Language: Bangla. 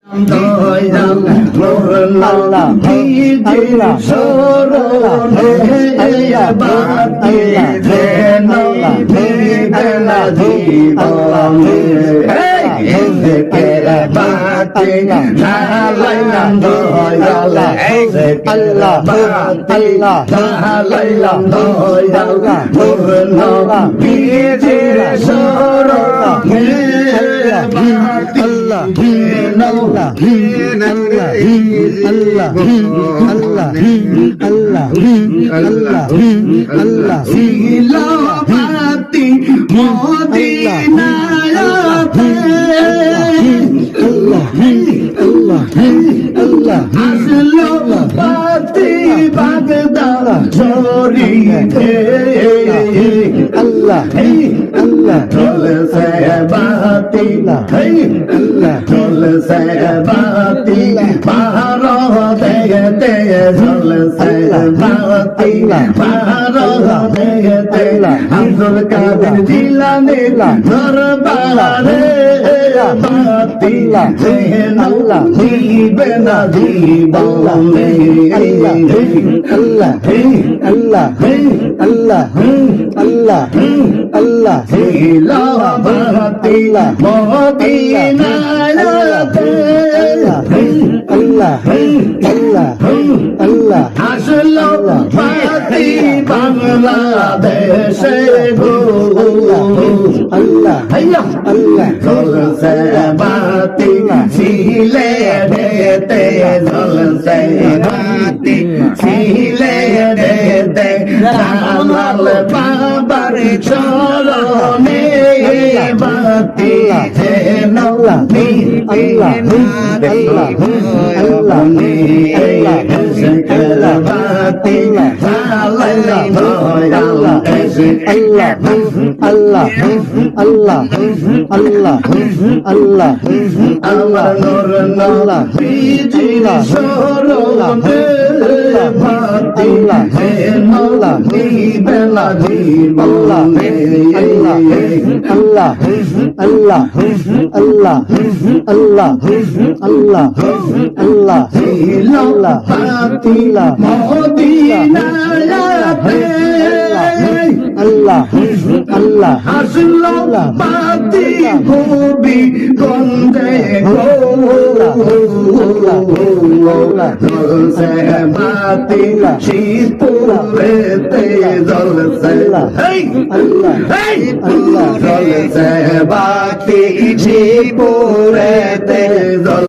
দয়াল মোর নবীজির শরণে বাতি যেন ভিড়ে না জীবনে জিকির বাতি জ্বালাইলাম দয়াল জিকির বাতি জ্বালাইলাম দয়াল মোর নবীজির শরণে বাতি সিলাবাতি মদিনায়াতে আসলো বাতি বাগদাদ শরীফে আল্লাহ আল্লাহ চলছে বাতি চলছে বাতি ভারত দেখতে চলছে বাতি ভারত দেখতে আব্দুল কাদের জিলানী দরবারে বাতি আল্লাহ জীবে না জীবনে আল্লাহ আল্লাহ আল্লাহ আল্লাহ আল্লাহ সিলাবাতি মদিনায়াতে আল্লাহ আল্লাহ আল্লাহ আসলো বাতি বাংলাদেশে গো আল্লাহ আল্লাহ চলছে বাতি সিলেটেতে চলছে বাতি সিলেটেতে জালাল বাবার চরণে বাতি যেন ভিড়ে না জীবনে জিকির বাতি জ্বালাইলাম দয়াল আল্লাহ আল্লাহ আল্লাহ আল্লাহ আমার নূর নবীজির শরণে বাতি যেন ভিড়ে না জীবনে আল্লাহ আল্লাহ আল্লাহ আল্লাহ আল্লাহ আল্লাহ আল্লাহ আল্লাহ বাতিলা মদিনায়াতে আল্লাহ আল্লাহ আসলো বাতি খুবই গন্ধে জলসে বাতি শীতপুরেতে জলসে জলসে বাতি শীতপুরেতে